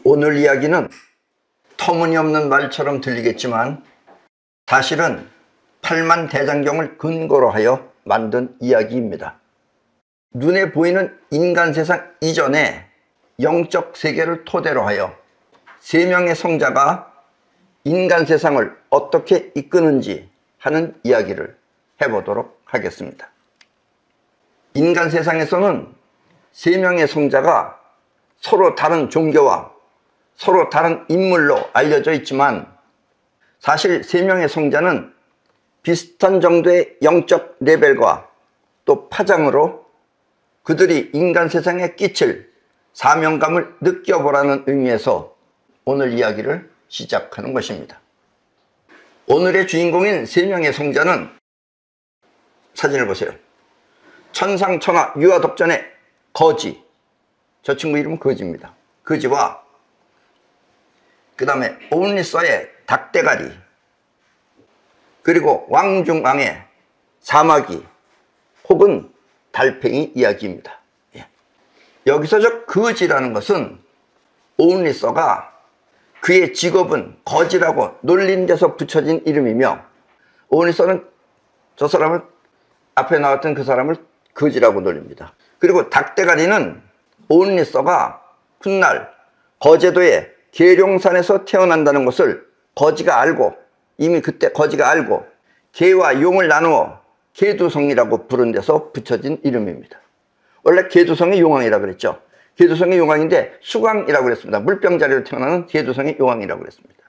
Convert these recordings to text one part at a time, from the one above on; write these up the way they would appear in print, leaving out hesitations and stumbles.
오늘 이야기는 터무니없는 말처럼 들리겠지만 사실은 팔만대장경을 근거로 하여 만든 이야기입니다. 눈에 보이는 인간 세상 이전에 영적 세계를 토대로 하여 세 명의 성자가 인간 세상을 어떻게 이끄는지 하는 이야기를 해보도록 하겠습니다. 인간 세상에서는 세 명의 성자가 서로 다른 종교와 서로 다른 인물로 알려져 있지만 사실 세 명의 성자는 비슷한 정도의 영적 레벨과 또 파장으로 그들이 인간 세상에 끼칠 사명감을 느껴보라는 의미에서 오늘 이야기를 시작하는 것입니다. 오늘의 주인공인 세 명의 성자는 사진을 보세요. 천상천하 유아독전의 거지, 저 친구 이름은 거지입니다. 거지와 그 다음에 오은리서의 닭대가리, 그리고 왕중왕의 사마귀 혹은 달팽이 이야기입니다. 여기서 저 거지라는 것은 오은리서가 그의 직업은 거지라고 놀린 데서 붙여진 이름이며, 오은리서는 저 사람을, 앞에 나왔던 그 사람을 거지라고 놀립니다. 그리고 닭대가리는 오은리서가 훗날 거제도의 계룡산에서 태어난다는 것을 거지가 알고, 이미 그때 거지가 알고 개와 용을 나누어 개두성이라고 부른 데서 붙여진 이름입니다. 원래 개두성의 용왕이라고 그랬죠. 개두성의 용왕인데 수광이라고 그랬습니다. 물병자리로 태어나는 개두성의 용왕이라고 그랬습니다.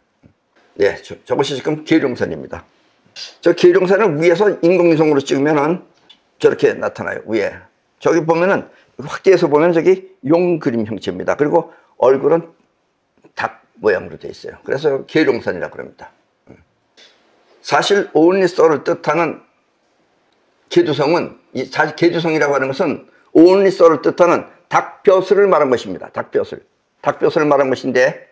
네, 저것이 지금 계룡산입니다. 저 계룡산을 위에서 인공위성으로 찍으면은 저렇게 나타나요. 위에 저기 보면은 확대해서 보면 저기 용 그림 형체입니다. 그리고 얼굴은 닭 모양으로 되어 있어요. 그래서 계룡산이라고 합니다. 사실 오은리서를 뜻하는 개두성은, 사실 개두성이라고 하는 것은 오은리서를 뜻하는 닭벼슬을 말한 것입니다. 닭벼슬을 말한 것인데,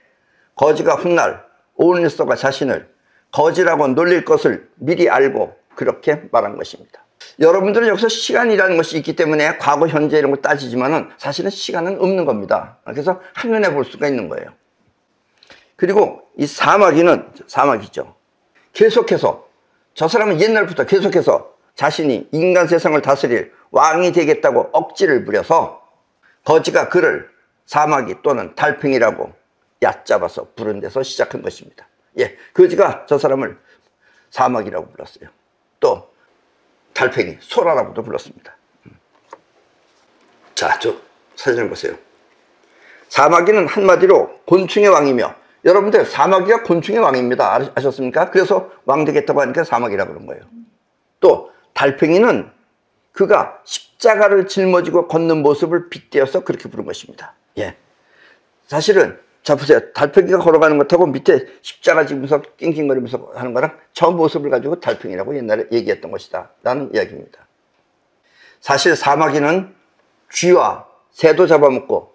거지가 훗날 오은리서가 자신을 거지라고 놀릴 것을 미리 알고 그렇게 말한 것입니다. 여러분들은 여기서 시간이라는 것이 있기 때문에 과거, 현재 이런 거 따지지만은 사실은 시간은 없는 겁니다. 그래서 한눈에 볼 수가 있는 거예요. 그리고 이 사마귀죠. 계속해서, 저 사람은 옛날부터 계속해서 자신이 인간 세상을 다스릴 왕이 되겠다고 억지를 부려서 거지가 그를 사마귀 또는 달팽이라고 얕잡아서 부른 데서 시작한 것입니다. 거지가 저 사람을 사마귀라고 불렀어요. 또 달팽이, 소라라고도 불렀습니다. 자, 저 사진을 보세요. 사마귀는 한마디로 곤충의 왕이며, 여러분들 사마귀가 곤충의 왕입니다. 아셨습니까? 그래서 왕 되겠다고 하니까 사마귀라고 그런 거예요. 또 달팽이는 그가 십자가를 짊어지고 걷는 모습을 빗대어서 그렇게 부른 것입니다. 사실은 자 보세요. 달팽이가 걸어가는 것하고 밑에 십자가 지면서 낑낑거리면서 하는 거랑 저 모습을 가지고 달팽이라고 옛날에 얘기했던 것이다 라는 이야기입니다. 사실 사마귀는 쥐와 새도 잡아먹고,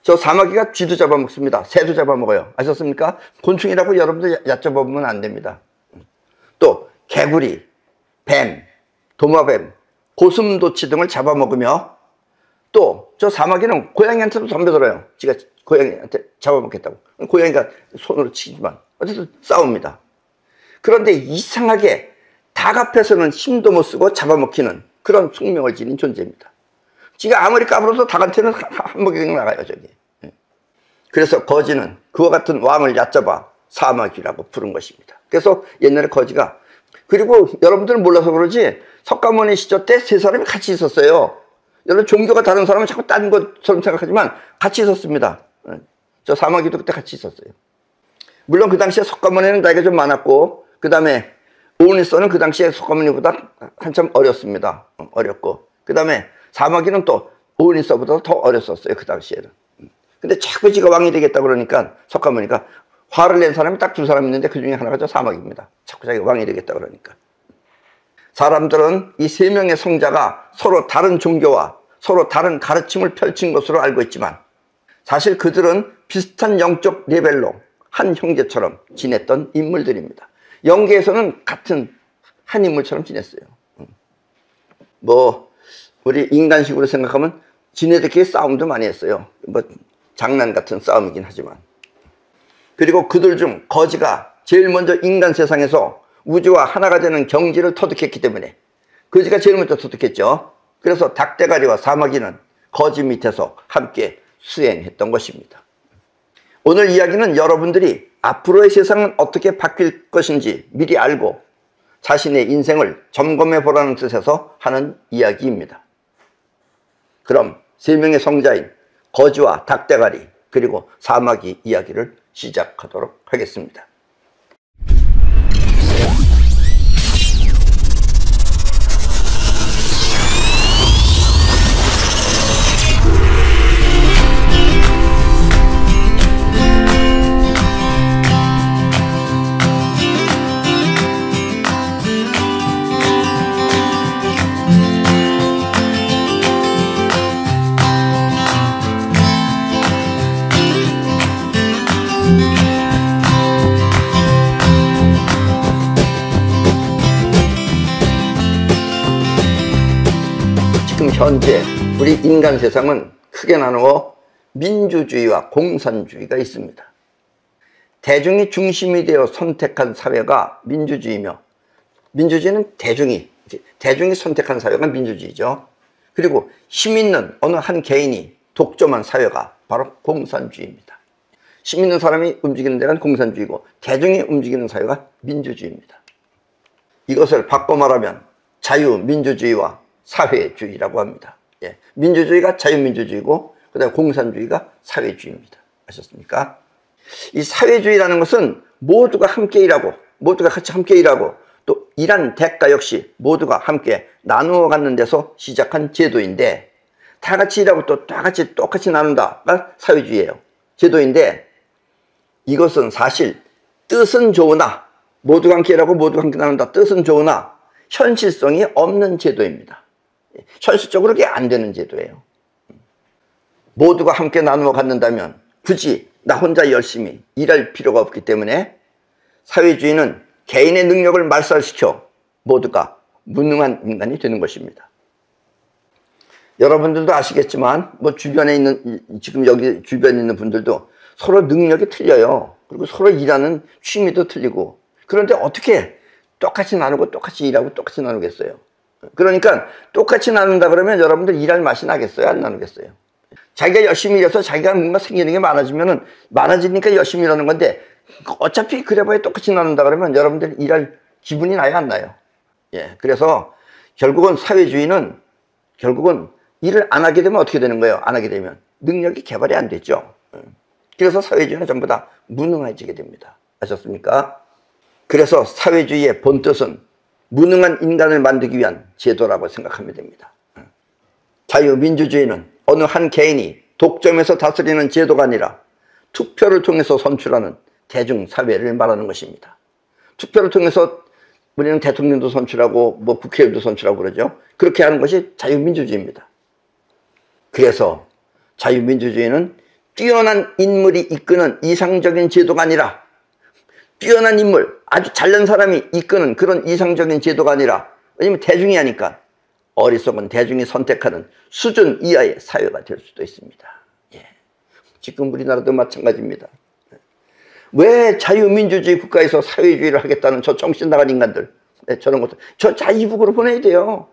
저 사마귀가 쥐도 잡아먹습니다. 새도 잡아먹어요. 아셨습니까? 곤충이라고 여러분들 얕잡아보면 안 됩니다. 또 개구리, 뱀, 도마뱀, 고슴도치 등을 잡아먹으며, 또 저 사마귀는 고양이한테도 덤벼들어요. 지가 고양이한테 잡아먹겠다고. 고양이가 손으로 치지만 어쨌든 싸웁니다. 그런데 이상하게 닭 앞에서는 힘도 못 쓰고 잡아먹히는 그런 숙명을 지닌 존재입니다. 지가 아무리 까불어도 닭한테는 한 먹이 그냥 나가요, 저기. 그래서 거지는 그와 같은 왕을 얕잡아 사마귀라고 부른 것입니다. 그래서 옛날에 거지가, 그리고 여러분들은 몰라서 그러지 석가모니 시절 때 세 사람이 같이 있었어요. 여러분 종교가 다른 사람은 자꾸 딴 것처럼 생각하지만 같이 있었습니다. 저 사마귀도 그때 같이 있었어요. 물론 그 당시에 석가모니는 나이가 좀 많았고, 그 다음에 오은리서는 그 당시에 석가모니보다 한참 어렸습니다. 어렸고, 그 다음에 사마귀는 또 오은리서보다 더 어렸었어요. 그 당시에는. 근데 자꾸 지가 왕이 되겠다 그러니까 석가모니가 화를 낸 사람이 딱 두 사람 있는데 그 중에 하나가 저 사마귀입니다. 자꾸 자기가 왕이 되겠다 그러니까. 사람들은 이 세 명의 성자가 서로 다른 종교와 서로 다른 가르침을 펼친 것으로 알고 있지만 사실 그들은 비슷한 영적 레벨로 한 형제처럼 지냈던 인물들입니다. 영계에서는 같은 한 인물처럼 지냈어요. 우리 인간식으로 생각하면 지네들끼리 싸움도 많이 했어요. 장난 같은 싸움이긴 하지만. 그리고 그들 중 거지가 제일 먼저 인간 세상에서 우주와 하나가 되는 경지를 터득했기 때문에 거지가 제일 먼저 터득했죠. 그래서 닭대가리와 사마귀는 거지 밑에서 함께 수행했던 것입니다. 오늘 이야기는 여러분들이 앞으로의 세상은 어떻게 바뀔 것인지 미리 알고 자신의 인생을 점검해 보라는 뜻에서 하는 이야기입니다. 그럼 세 명의 성자인 거지와 닭대가리 그리고 사마귀 이야기를 시작하도록 하겠습니다. 지금 현재 우리 인간 세상은 크게 나누어 민주주의와 공산주의가 있습니다. 대중이 중심이 되어 선택한 사회가 민주주의며, 민주주의는 대중이 선택한 사회가 민주주의죠. 그리고 힘 있는 어느 한 개인이 독점한 사회가 바로 공산주의입니다. 힘 있는 사람이 움직이는 데는 공산주의고 대중이 움직이는 사회가 민주주의입니다. 이것을 바꿔 말하면 자유민주주의와 사회주의라고 합니다. 예, 민주주의가 자유민주주의고 그다음에 공산주의가 사회주의입니다. 아셨습니까? 이 사회주의라는 것은 모두가 함께 일하고 모두가 같이 함께 일하고 또 일한 대가 역시 모두가 함께 나누어 갖는 데서 시작한 제도인데, 다 같이 일하고 또 다 같이 똑같이 나눈다가 사회주의예요. 제도인데 이것은 사실 뜻은 좋으나, 모두가 함께 일하고 모두가 함께 나눈다 뜻은 좋으나 현실성이 없는 제도입니다. 현실적으로 그게 안 되는 제도예요. 모두가 함께 나누어 갖는다면 굳이 나 혼자 열심히 일할 필요가 없기 때문에 사회주의는 개인의 능력을 말살시켜 모두가 무능한 인간이 되는 것입니다. 여러분들도 아시겠지만 주변에 있는, 지금 여기 주변에 있는 분들도 서로 능력이 틀려요. 그리고 서로 일하는 취미도 틀리고, 그런데 어떻게 똑같이 나누고 똑같이 일하고 똑같이 나누겠어요? 그러니까 똑같이 나눈다 그러면 여러분들 일할 맛이 나겠어요? 안 나누겠어요? 자기가 열심히 일해서 자기가 뭔가 생기는 게 많아지니까 열심히 일하는 건데, 어차피 그래봐야 똑같이 나눈다 그러면 여러분들 일할 기분이 나요, 안 나요? 예, 그래서 결국은 사회주의는 결국은 일을 안 하게 되면 어떻게 되는 거예요? 안 하게 되면 능력이 개발이 안 되죠. 그래서 사회주의는 전부 다 무능해지게 됩니다. 아셨습니까? 그래서 사회주의의 본뜻은 무능한 인간을 만들기 위한 제도라고 생각하면 됩니다. 자유민주주의는 어느 한 개인이 독점해서 다스리는 제도가 아니라 투표를 통해서 선출하는 대중사회를 말하는 것입니다. 투표를 통해서 우리는 대통령도 선출하고 국회의원도 선출하고 그러죠. 그렇게 하는 것이 자유민주주의입니다. 그래서 자유민주주의는 뛰어난 인물이 이끄는 이상적인 제도가 아니라, 뛰어난 인물, 아주 잘난 사람이 이끄는 그런 이상적인 제도가 아니라, 왜냐면 대중이 하니까 어리석은 대중이 선택하는 수준 이하의 사회가 될 수도 있습니다. 예. 지금 우리나라도 마찬가지입니다. 왜 자유민주주의 국가에서 사회주의를 하겠다는 저 정신 나간 인간들, 저런 것들, 저 자유국으로 보내야 돼요.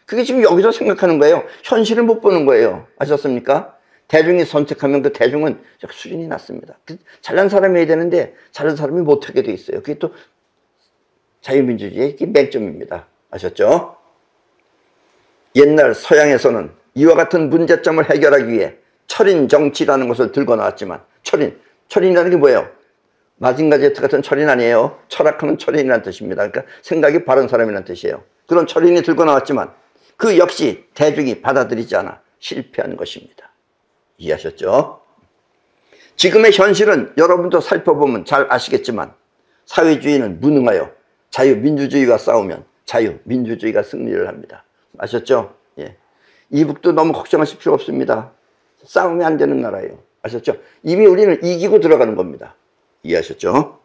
그게 지금 여기서 생각하는 거예요. 현실을 못 보는 거예요. 아셨습니까? 대중이 선택하면 그 대중은 수준이 낮습니다. 잘난 사람이 해야 되는데 잘난 사람이 못하게 돼 있어요. 그게 또 자유민주주의의 맹점입니다. 아셨죠? 옛날 서양에서는 이와 같은 문제점을 해결하기 위해 철인 정치라는 것을 들고 나왔지만, 철인이라는 게 뭐예요? 마징가 제트 같은 철인 아니에요. 철학하면 철인이라는 뜻입니다. 그러니까 생각이 바른 사람이라는 뜻이에요. 그런 철인이 들고 나왔지만 그 역시 대중이 받아들이지 않아 실패한 것입니다. 이해하셨죠? 지금의 현실은 여러분도 살펴보면 잘 아시겠지만 사회주의는 무능하여 자유민주주의와 싸우면 자유민주주의가 승리를 합니다. 아셨죠? 예. 이북도 너무 걱정하실 필요 없습니다. 싸우면 안 되는 나라예요. 아셨죠? 이미 우리는 이기고 들어가는 겁니다. 이해하셨죠?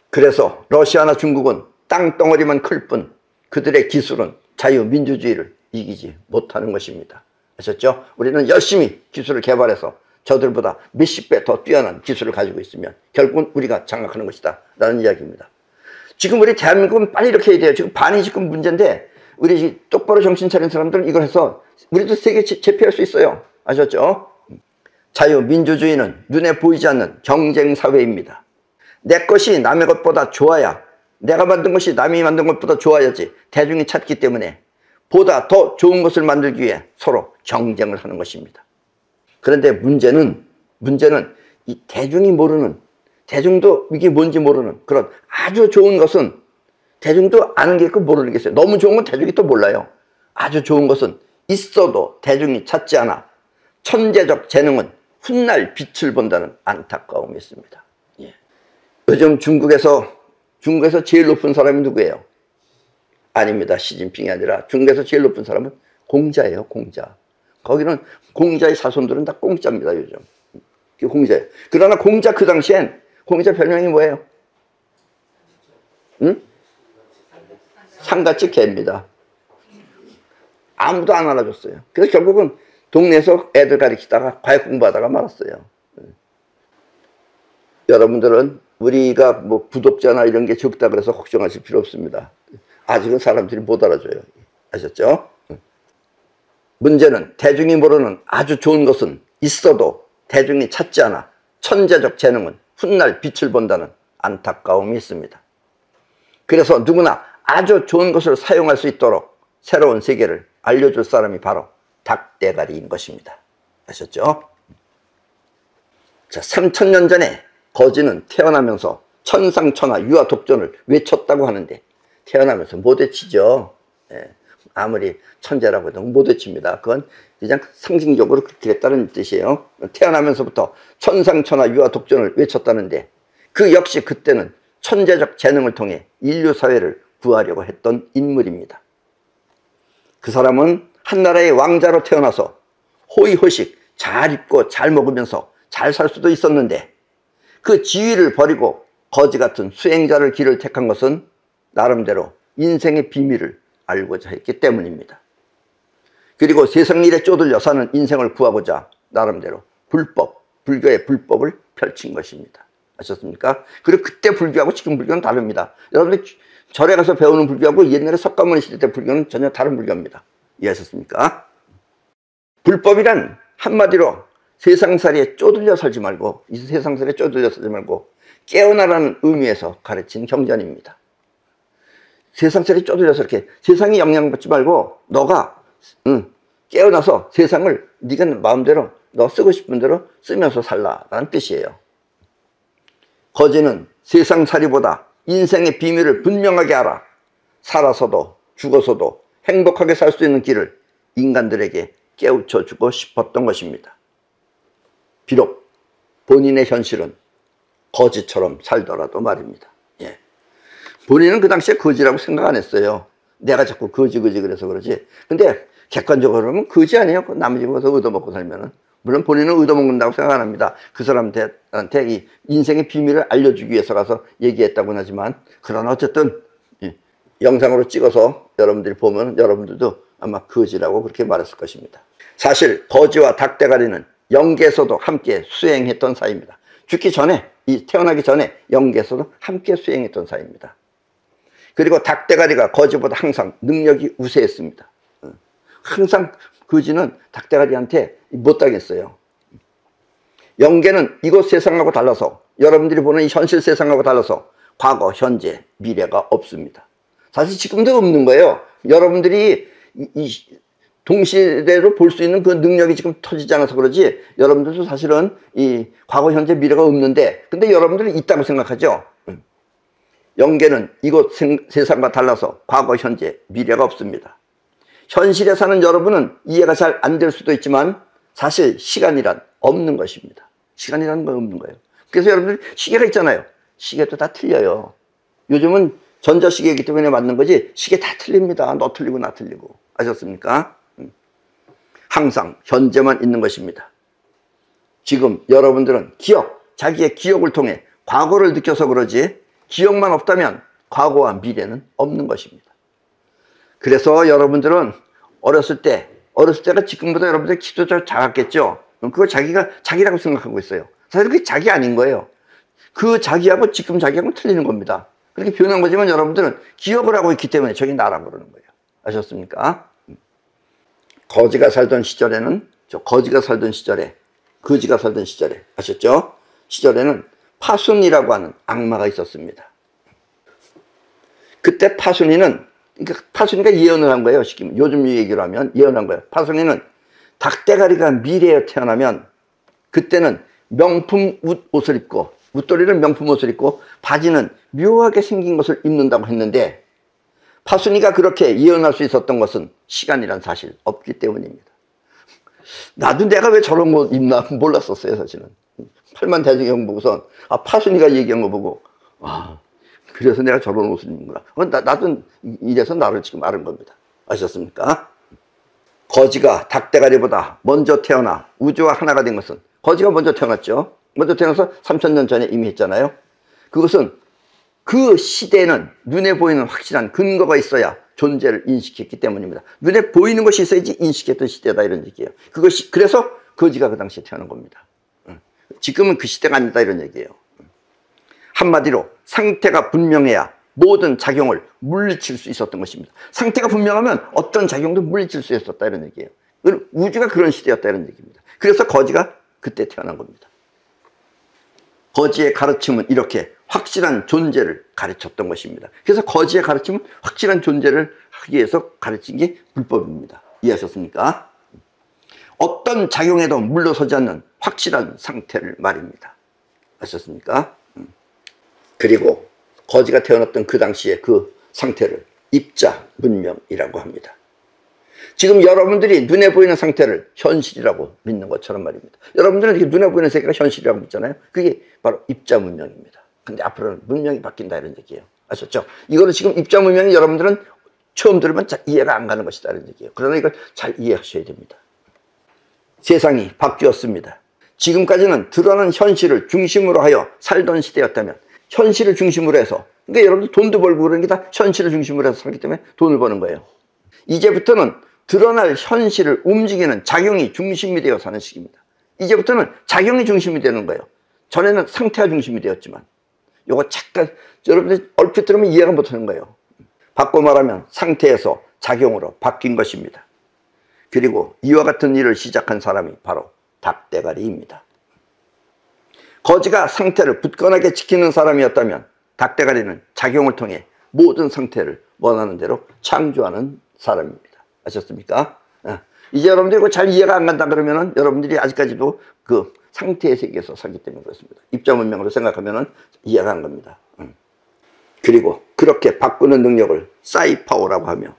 그래서 러시아나 중국은 땅덩어리만 클 뿐 그들의 기술은 자유민주주의를 이기지 못하는 것입니다. 아셨죠? 우리는 열심히 기술을 개발해서 저들보다 몇십 배 더 뛰어난 기술을 가지고 있으면 결국은 우리가 장악하는 것이다 라는 이야기입니다. 지금 우리 대한민국은 빨리 이렇게 해야 돼요. 지금 반이 지금 문제인데 우리 똑바로 정신 차린 사람들은 이걸 해서 우리도 세계 제패할 수 있어요. 아셨죠? 자유민주주의는 눈에 보이지 않는 경쟁사회입니다. 내 것이 남의 것보다 좋아야, 내가 만든 것이 남이 만든 것보다 좋아야지 대중이 찾기 때문에 보다 더 좋은 것을 만들기 위해 서로 경쟁을 하는 것입니다. 그런데 문제는 이 대중이 모르는, 대중도 이게 뭔지 모르는 그런 아주 좋은 것은 대중도 아는 게 있고 모르는 게 있어요. 너무 좋은 건 대중이 또 몰라요. 아주 좋은 것은 있어도 대중이 찾지 않아 천재적 재능은 훗날 빛을 본다는 안타까움이 있습니다. 예. 요즘 중국에서 제일 높은 사람이 누구예요? 아닙니다. 시진핑이 아니라 중국에서 제일 높은 사람은 공자예요. 공자. 거기는 공자의 사손들은 다 공짜입니다. 요즘. 공자예요. 그러나 공자 그 당시엔 공자 별명이 뭐예요? 응? 상같이 개입니다. 아무도 안 알아줬어요. 그래서 결국은 동네에서 애들 가르치다가 과외 공부하다가 말았어요. 여러분들은 우리가 뭐 구독자나 이런 게 적다 그래서 걱정하실 필요 없습니다. 아직은 사람들이 못 알아줘요. 아셨죠? 문제는 대중이 모르는 아주 좋은 것은 있어도 대중이 찾지 않아 천재적 재능은 훗날 빛을 본다는 안타까움이 있습니다. 그래서 누구나 아주 좋은 것을 사용할 수 있도록 새로운 세계를 알려줄 사람이 바로 닭대가리인 것입니다. 아셨죠? 자, 3000년 전에 거지는 태어나면서 천상천하 유아독존을 외쳤다고 하는데 태어나면서 못 외치죠. 예, 아무리 천재라고 해도 못 외칩니다. 그건 그냥 상징적으로 그렇게 했다는 뜻이에요. 태어나면서부터 천상천하 유아독존을 외쳤다는데 그 역시 그때는 천재적 재능을 통해 인류 사회를 구하려고 했던 인물입니다. 그 사람은 한나라의 왕자로 태어나서 호의호식 잘 입고 잘 먹으면서 잘 살 수도 있었는데 그 지위를 버리고 거지 같은 수행자를 길을 택한 것은 나름대로 인생의 비밀을 알고자 했기 때문입니다. 그리고 세상 일에 쪼들려 사는 인생을 구하고자 나름대로 불교의 불법을 펼친 것입니다. 아셨습니까? 그리고 그때 불교하고 지금 불교는 다릅니다. 여러분들 절에 가서 배우는 불교하고 옛날에 석가모니 시대 때 불교는 전혀 다른 불교입니다. 이해하셨습니까? 불법이란 한마디로 세상살이에 쪼들려 살지 말고, 이 세상살이에 쪼들려 살지 말고 깨어나라는 의미에서 가르친 경전입니다. 세상살이에 쪼들려서 이렇게 세상에 영향받지 말고 너가 깨어나서 세상을 네가 마음대로 너 쓰고 싶은 대로 쓰면서 살라라는 뜻이에요. 거지는 세상살이보다 인생의 비밀을 분명하게 알아 살아서도 죽어서도 행복하게 살 수 있는 길을 인간들에게 깨우쳐 주고 싶었던 것입니다. 비록 본인의 현실은 거지처럼 살더라도 말입니다. 예. 본인은 그 당시에 거지라고 생각 안 했어요. 내가 자꾸 거지 그래서 그러지. 근데 객관적으로 보면 거지 아니에요. 남의 집에 가서 얻어먹고 살면은. 물론 본인은 얻어먹는다고 생각 안 합니다. 그 사람한테 이 인생의 비밀을 알려주기 위해서 가서 얘기했다고는 하지만, 그러나 어쨌든 영상으로 찍어서 여러분들이 보면 여러분들도 아마 거지라고 그렇게 말했을 것입니다. 사실 거지와 닭대가리는 영계에서도 함께 수행했던 사이입니다. 죽기 전에, 태어나기 전에 영계에서도 함께 수행했던 사이입니다. 그리고 닭대가리가 거지보다 항상 능력이 우세했습니다. 항상 거지는 닭대가리한테 못당했어요. 영계는 이곳 세상하고 달라서, 여러분들이 보는 이 현실 세상하고 달라서 과거, 현재, 미래가 없습니다. 사실 지금도 없는 거예요. 여러분들이 동시대로 볼 수 있는 그 능력이 지금 터지지 않아서 그러지, 여러분들도 사실은 이 과거, 현재, 미래가 없는데, 근데 여러분들은 있다고 생각하죠. 영계는 이곳 세상과 달라서 과거, 현재, 미래가 없습니다. 현실에 사는 여러분은 이해가 잘 안 될 수도 있지만 사실 시간이란 없는 것입니다. 시간이라는 건 없는 거예요. 그래서 여러분들 시계가 있잖아요. 시계도 다 틀려요. 요즘은 전자시계이기 때문에 맞는 거지 시계 다 틀립니다. 너 틀리고 나 틀리고. 아셨습니까? 항상 현재만 있는 것입니다. 지금 여러분들은 자기의 기억을 통해 과거를 느껴서 그러지, 기억만 없다면 과거와 미래는 없는 것입니다. 그래서 여러분들은 어렸을 때가 지금보다 여러분들 키도 좀 작았겠죠? 그걸 자기라고 생각하고 있어요. 사실 그게 자기 아닌 거예요. 그 자기하고 지금 자기하고는 틀리는 겁니다. 그렇게 표현한 거지만 여러분들은 기억을 하고 있기 때문에 저기 나라고 그러는 거예요. 아셨습니까? 거지가 살던 시절에, 거지가 살던 시절에, 아셨죠? 시절에는 파순이라고 하는 악마가 있었습니다. 그때 파순이가 예언을 한 거예요. 요즘 얘기로 하면 예언한 거예요. 파순이는 닭대가리가 미래에 태어나면 그때는 명품 옷을 입고, 웃돌이는 명품 옷을 입고 바지는 묘하게 생긴 것을 입는다고 했는데, 파순이가 그렇게 예언할 수 있었던 것은 시간이란 사실 없기 때문입니다. 나도 내가 왜 저런 거 입나 몰랐었어요. 사실은 팔만대장경 보고선 파순이가 얘기한 거 보고 그래서 내가 저런 옷을 입는구나. 나도 이래서 나를 지금 아는 겁니다. 아셨습니까? 거지가 닭대가리보다 먼저 태어나 우주와 하나가 된 것은, 거지가 먼저 태어났죠. 먼저 태어나서 3000년 전에 이미 했잖아요. 그것은 그 시대에는 눈에 보이는 확실한 근거가 있어야 존재를 인식했기 때문입니다. 눈에 보이는 것이 있어야지 인식했던 시대다, 이런 얘기예요. 그래서 거지가 그 당시에 태어난 겁니다. 지금은 그 시대가 아니다, 이런 얘기예요. 한마디로 상태가 분명해야 모든 작용을 물리칠 수 있었던 것입니다. 상태가 분명하면 어떤 작용도 물리칠 수 있었다, 이런 얘기예요. 우주가 그런 시대였다, 이런 얘기입니다. 그래서 거지가 그때 태어난 겁니다. 거지의 가르침은 이렇게 확실한 존재를 가르쳤던 것입니다. 그래서 거지의 가르침은 확실한 존재를 하기 위해서 가르친 게 불법입니다. 이해하셨습니까? 어떤 작용에도 물러서지 않는 확실한 상태를 말입니다. 아셨습니까? 그리고 거지가 태어났던 그 당시의 그 상태를 입자 문명이라고 합니다. 지금 여러분들이 눈에 보이는 상태를 현실이라고 믿는 것처럼 말입니다. 여러분들은 이렇게 눈에 보이는 세계가 현실이라고 믿잖아요. 그게 바로 입자 문명입니다. 근데 앞으로는 문명이 바뀐다, 이런 얘기예요. 아셨죠? 이거는 지금 입자 문명이 여러분들은 처음 들으면 잘 이해가 안 가는 것이다, 이런 얘기예요. 그러나 이걸 잘 이해하셔야 됩니다. 세상이 바뀌었습니다. 지금까지는 드러난 현실을 중심으로 하여 살던 시대였다면, 현실을 중심으로 해서, 그러니까 여러분들 돈도 벌고 그런 게 다 현실을 중심으로 해서 살기 때문에 돈을 버는 거예요. 이제부터는 드러날 현실을 움직이는 작용이 중심이 되어 사는 시기입니다. 이제부터는 작용이 중심이 되는 거예요. 전에는 상태가 중심이 되었지만, 요거 잠깐 여러분들 얼핏 들으면 이해가 못하는 거예요. 바꿔 말하면 상태에서 작용으로 바뀐 것입니다. 그리고 이와 같은 일을 시작한 사람이 바로 닭대가리입니다. 거지가 상태를 굳건하게 지키는 사람이었다면, 닭대가리는 작용을 통해 모든 상태를 원하는 대로 창조하는 사람입니다. 아셨습니까? 이제 여러분들이 이거 잘 이해가 안 간다 그러면은 여러분들이 아직까지도 그 상태의 세계에서 살기 때문에 그렇습니다. 입자 문명으로 생각하면은 이해가 안 갑니다. 그리고 그렇게 바꾸는 능력을 사이파워라고 하며,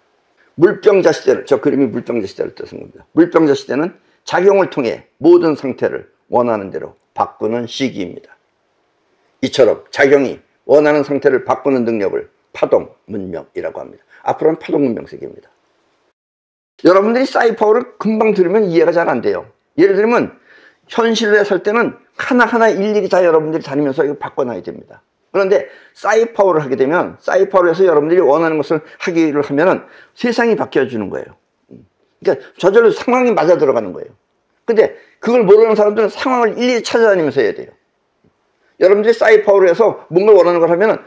물병자 시대를, 저 그림이 물병자 시대를 뜻한 겁니다. 물병자 시대는 작용을 통해 모든 상태를 원하는 대로 바꾸는 시기입니다. 이처럼 작용이 원하는 상태를 바꾸는 능력을 파동 문명이라고 합니다. 앞으로는 파동 문명 세계입니다. 여러분들이 사이파워를 금방 들으면 이해가 잘 안 돼요. 예를 들면 현실에 살 때는 하나하나 일일이 다 여러분들이 다니면서 이거 바꿔놔야 됩니다. 그런데 사이파워를 하게 되면, 사이파워를 해서 여러분들이 원하는 것을 하기를 하면은 세상이 바뀌어주는 거예요. 그러니까 저절로 상황이 맞아 들어가는 거예요. 근데 그걸 모르는 사람들은 상황을 일일이 찾아다니면서 해야 돼요. 여러분들이 사이파워를 해서 뭔가 원하는 걸 하면은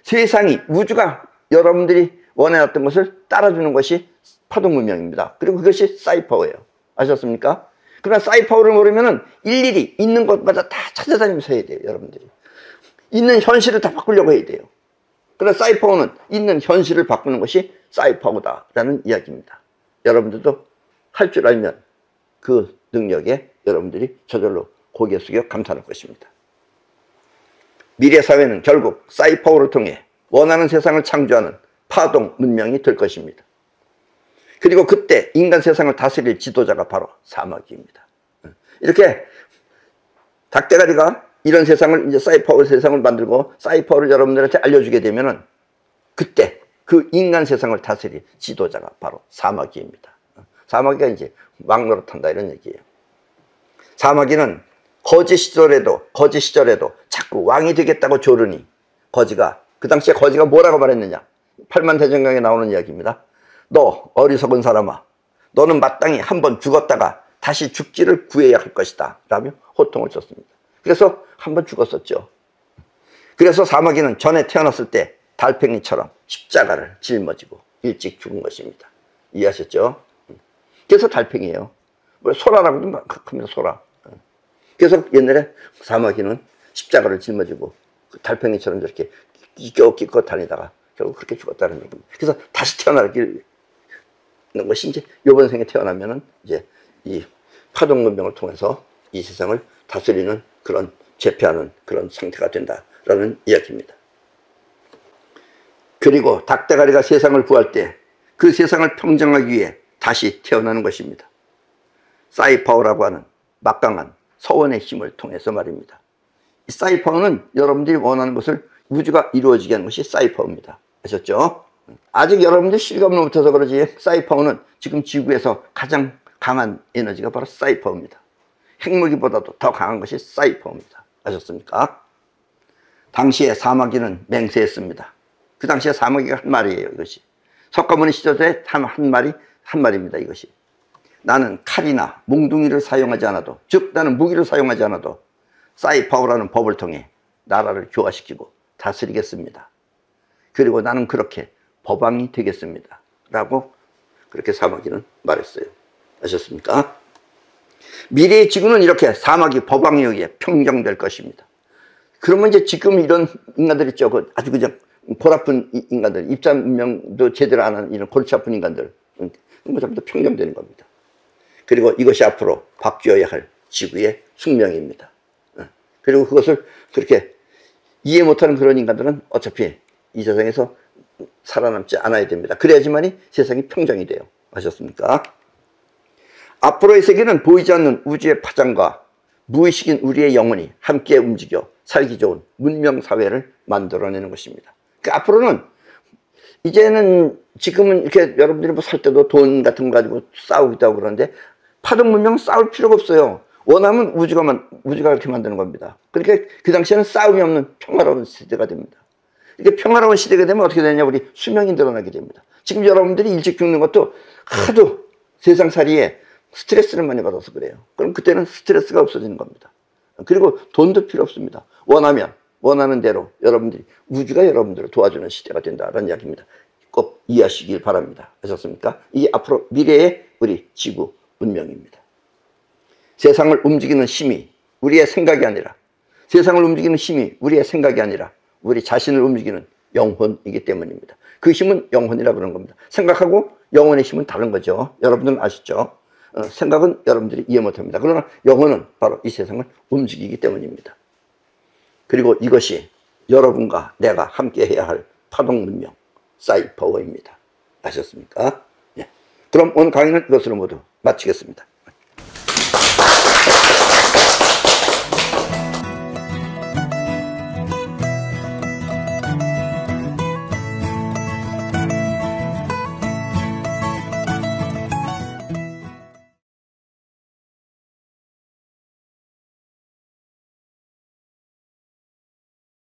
세상이, 우주가 여러분들이 원해놨던 것을 따라주는 것이 파동 문명입니다. 그리고 그것이 사이파워예요. 아셨습니까? 그러나 사이파워를 모르면은 일일이 있는 것마다 다 찾아다니면서 해야 돼요. 여러분들이 있는 현실을 다 바꾸려고 해야 돼요. 그러나 사이파워는 있는 현실을 바꾸는 것이 사이파워다라는 이야기입니다. 여러분들도 할 줄 알면 그 능력에 여러분들이 저절로 고개 숙여 감탄할 것입니다. 미래 사회는 결국 사이파워를 통해 원하는 세상을 창조하는 파동 문명이 될 것입니다. 그리고 그때 인간 세상을 다스릴 지도자가 바로 사마귀입니다. 이렇게 닭대가리가 이런 세상을, 이제 사이파워 세상을 만들고 사이파워를 여러분들한테 알려주게 되면은 그때 그 인간 세상을 다스릴 지도자가 바로 사마귀입니다. 사마귀가 이제 왕노릇한다, 이런 얘기예요. 사마귀는 거지 시절에도 자꾸 왕이 되겠다고 조르니, 거지가, 그 당시에 거지가 뭐라고 말했느냐, 팔만대장경에 나오는 이야기입니다. 너 어리석은 사람아, 너는 마땅히 한번 죽었다가 다시 죽지를 구해야 할 것이다 라며 호통을 쳤습니다. 그래서 한번 죽었었죠. 그래서 사마귀는 전에 태어났을 때 달팽이처럼 십자가를 짊어지고 일찍 죽은 것입니다. 이해하셨죠? 그래서 달팽이에요. 소라라고도 막 합니다. 소라. 그래서 옛날에 사마귀는 십자가를 짊어지고 달팽이처럼 저렇게 끼고 다니다가 결국 그렇게 죽었다는 얘기입니다. 그래서 다시 태어나는 것이 이제 이번 생에 태어나면은 이제 이 파동문명을 통해서 이 세상을 다스리는 그런 제패하는 그런 상태가 된다라는 이야기입니다. 그리고 닭대가리가 세상을 구할 때 그 세상을 평정하기 위해 다시 태어나는 것입니다. 사이파워라고 하는 막강한 서원의 힘을 통해서 말입니다. 이 사이파워는 여러분들이 원하는 것을 우주가 이루어지게 하는 것이 사이파워입니다. 아셨죠? 아직 여러분들이 실감을 못해서 그러지 사이파워는 지금 지구에서 가장 강한 에너지가 바로 사이파워입니다. 핵무기보다도 더 강한 것이 사이파워입니다. 아셨습니까? 당시에 사마귀는 맹세했습니다. 그 당시에 사마귀가 한 말이에요. 이것이 석가모니 시절에 한 말입니다. 이것이 나는 칼이나 몽둥이를 사용하지 않아도, 즉 나는 무기를 사용하지 않아도 사이파워라는 법을 통해 나라를 교화시키고 다스리겠습니다. 그리고 나는 그렇게 법왕이 되겠습니다 라고 그렇게 사마귀는 말했어요. 아셨습니까? 미래의 지구는 이렇게 사마귀 법왕에 의해 평정될 것입니다. 그러면 이제 지금 이런 인간들 있죠. 아주 그냥 골아픈 인간들, 입자문명도 제대로 안 하는 이런 골치 아픈 인간들, 전부 다 평정되는 겁니다. 그리고 이것이 앞으로 바뀌어야 할 지구의 숙명입니다. 그리고 그것을 그렇게 이해 못하는 그런 인간들은 어차피 이 세상에서 살아남지 않아야 됩니다. 그래야지만이 세상이 평정이 돼요. 아셨습니까? 앞으로의 세계는 보이지 않는 우주의 파장과 무의식인 우리의 영혼이 함께 움직여 살기 좋은 문명사회를 만들어내는 것입니다. 그 앞으로는 이제는 지금은 이렇게 여러분들이 뭐 살 때도 돈 같은 거 가지고 싸우기도 하고 그러는데 파동 문명은 싸울 필요가 없어요. 원하면 우주가 이렇게 만드는 겁니다. 그러니까 그 당시에는 싸움이 없는 평화로운 시대가 됩니다. 이게 평화로운 시대가 되면 어떻게 되냐, 우리 수명이 늘어나게 됩니다. 지금 여러분들이 일찍 죽는 것도 하도 세상살이에 스트레스를 많이 받아서 그래요. 그럼 그때는 스트레스가 없어지는 겁니다. 그리고 돈도 필요 없습니다. 원하는 대로 우주가 여러분들을 도와주는 시대가 된다는 이야기입니다. 꼭 이해하시길 바랍니다. 아셨습니까? 이게 앞으로 미래의 우리 지구 문명입니다. 세상을 움직이는 힘이 우리의 생각이 아니라, 세상을 움직이는 힘이 우리의 생각이 아니라 우리 자신을 움직이는 영혼이기 때문입니다. 그 힘은 영혼이라고 그러는 겁니다. 생각하고 영혼의 힘은 다른 거죠. 여러분들은 아시죠? 생각은 여러분들이 이해 못합니다. 그러나 영혼은 바로 이 세상을 움직이기 때문입니다. 그리고 이것이 여러분과 내가 함께 해야 할 파동문명 사이파워입니다. 아셨습니까? 네. 그럼 오늘 강의는 이것으로 모두 마치겠습니다.